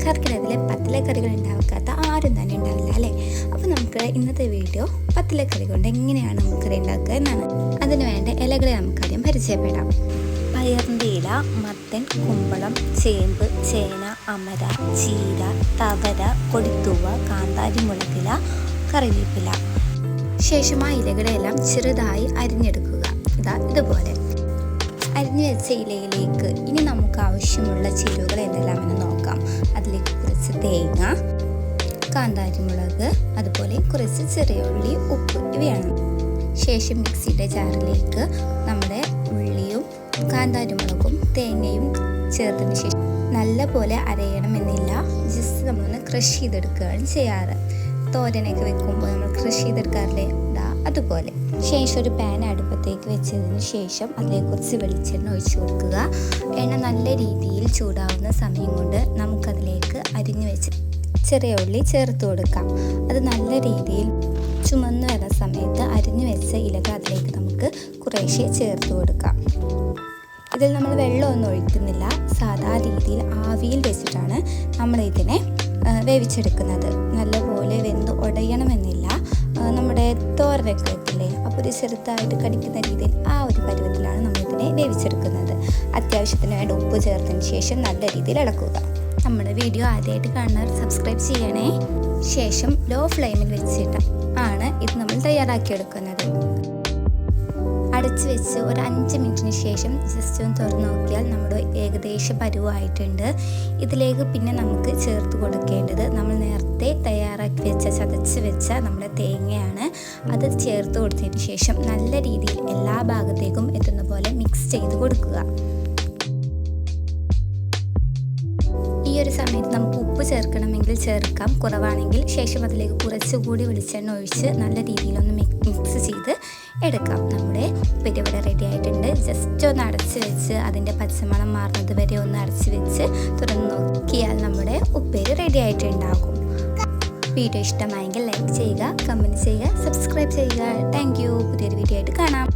ശർക്കരയിലെ പത്തിലക്കറികൾ ഉണ്ടാക്കാത്ത ആരും തന്നെ ഉണ്ടാവില്ല അല്ലേ? അപ്പോൾ നമുക്ക് ഇന്നത്തെ വീഡിയോ പത്തിലക്കറി കൊണ്ട് എങ്ങനെയാണ് നമുക്കറി ഉണ്ടാക്കുക എന്നാണ്. അതിനു വേണ്ട ഇലകളെ നമുക്കാദ്യം പരിചയപ്പെടാം. പയറിൻ്റെ ഇല, മത്തൻ, കുമ്പളം, ചേമ്പ്, ചേന, അമര, ചീര, തവര, കൊടിത്തൂവ, കാന്താരി മുളകില, കറിവേപ്പില. ശേഷം ആ ഇലകളെല്ലാം ചെറുതായി അരിഞ്ഞെടുക്കുക. ഇതുപോലെ അരിഞ്ഞു വെച്ച ഇലയിലേക്ക് ഇനി നമുക്ക് ആവശ്യമുള്ള ചേരുവകൾ എന്തെല്ലാമെന്ന് നോക്കാം. അതിലേക്ക് കുറച്ച് തേങ്ങ, കാന്താരി മുളക്, അതുപോലെ കുറച്ച് ചെറിയ ഉള്ളി, ഉപ്പ് ഇവയാണ്. ശേഷം മിക്സിയുടെ ജാറിലേക്ക് നമ്മുടെ ഉള്ളിയും കാന്താരി മുളകും തേങ്ങയും ചേർത്തതിന് ശേഷം നല്ല പോലെ അരയണമെന്നില്ല, ജസ്റ്റ് നമ്മളൊന്ന് ക്രഷ് ചെയ്തെടുക്കുകയാണ് ചെയ്യാറ്. തോരനൊക്കെ വെക്കുമ്പോൾ നമ്മൾ ക്രഷ് ചെയ്തെടുക്കാറില്ലേ, അതുപോലെ. ശേഷം ഒരു പാൻ അടുപ്പത്തേക്ക് വെച്ചതിന് ശേഷം അതിലേക്ക് കുറച്ച് വെളിച്ചെണ്ണ ഒഴിച്ചു കൊടുക്കുക. എണ്ണ നല്ല രീതിയിൽ ചൂടാവുന്ന സമയം കൊണ്ട് നമുക്കതിലേക്ക് അരിഞ്ഞു വെച്ച് ചെറിയ ഉള്ളി ചേർത്ത് കൊടുക്കാം. അത് നല്ല രീതിയിൽ ചുമന്നു വരുന്ന സമയത്ത് അരിഞ്ഞു വെച്ച ഇലകൾ അതിലേക്ക് നമുക്ക് കുറേശ്ശെ ചേർത്ത് കൊടുക്കാം. ഇതിൽ നമ്മൾ വെള്ളമൊന്നും ഒഴിക്കുന്നില്ല, സാധാ രീതിയിൽ ആവിയിൽ വെച്ചിട്ടാണ് നമ്മൾ ഇതിനെ വേവിച്ചെടുക്കുന്നത്. നല്ലപോലെ വെന്ത് ഉടയണമെന്നില്ല. നമ്മുടെ തോരനൊക്കെ വെക്കില്ലേ, അപ്പോൾ ഒരു ചെറുതായിട്ട് കടിക്കുന്ന രീതിയിൽ ആ ഒരു പരുവത്തിലാണ് നമ്മളിതിനെ വേവിച്ചെടുക്കുന്നത്. അത്യാവശ്യത്തിന് വേണ്ട ഉപ്പ് ചേർത്തതിന് ശേഷം നല്ല രീതിയിൽ ഇളക്കുക. നമ്മുടെ വീഡിയോ ആദ്യമായിട്ട് കാണുന്നവർ സബ്സ്ക്രൈബ് ചെയ്യണേ. ശേഷം ലോ ഫ്ലെയിമിൽ വെച്ചിട്ട് ആണ് ഇത് നമ്മൾ തയ്യാറാക്കിയെടുക്കുന്നത്. അടച്ചു വെച്ച് ഒരു 5 മിനിറ്റിന് ശേഷം ജസ്റ്റ് ഒന്ന് തുറന്ന് നോക്കിയാൽ നമ്മുടെ ഏകദേശം പരുവായിട്ടുണ്ട്. ഇതിലേക്ക് പിന്നെ നമുക്ക് ചേർത്ത് കൊടുക്കേണ്ടത് നമ്മൾ നേരത്തെ തയ്യാറാക്കി വെച്ച ചതച്ച് വെച്ച നമ്മുടെ തേങ്ങയാണ്. അത് ചേർത്ത് കൊടുത്തതിന് ശേഷം നല്ല രീതിയിൽ എല്ലാ ഭാഗത്തേക്കും എത്തുന്ന പോലെ മിക്സ് ചെയ്ത് കൊടുക്കുക. ഈ ഒരു സമയത്ത് നമുക്ക് ഉപ്പ് ചേർക്കണമെങ്കിൽ ചേർക്കാം, കുറവാണെങ്കിൽ ശേഷം അതിലേക്ക് കുറച്ചുകൂടി വെളിച്ചെണ്ണ ഒഴിച്ച് നല്ല രീതിയിലൊന്ന് മിക്സ് ചെയ്ത് എടുക്കാം. നമ്മുടെ ഉപ്പേരി ഇവിടെ റെഡി ആയിട്ടുണ്ട്. ജസ്റ്റ് ഒന്ന് അടച്ച് വെച്ച് അതിൻ്റെ പച്ചമണം മാറുന്നത് വരെ ഒന്ന് അടച്ച് വെച്ച് തുറന്ന് നോക്കിയാൽ നമ്മുടെ ഉപ്പേരി റെഡി ആയിട്ടുണ്ടാകും. വീഡിയോ ഇഷ്ടമായെങ്കിൽ ലൈക്ക് ചെയ്യുക, കമൻറ്റ് ചെയ്യുക, സബ്സ്ക്രൈബ് ചെയ്യുക. Thank you. പുതിയൊരു വീഡിയോ ആയിട്ട് കാണാം.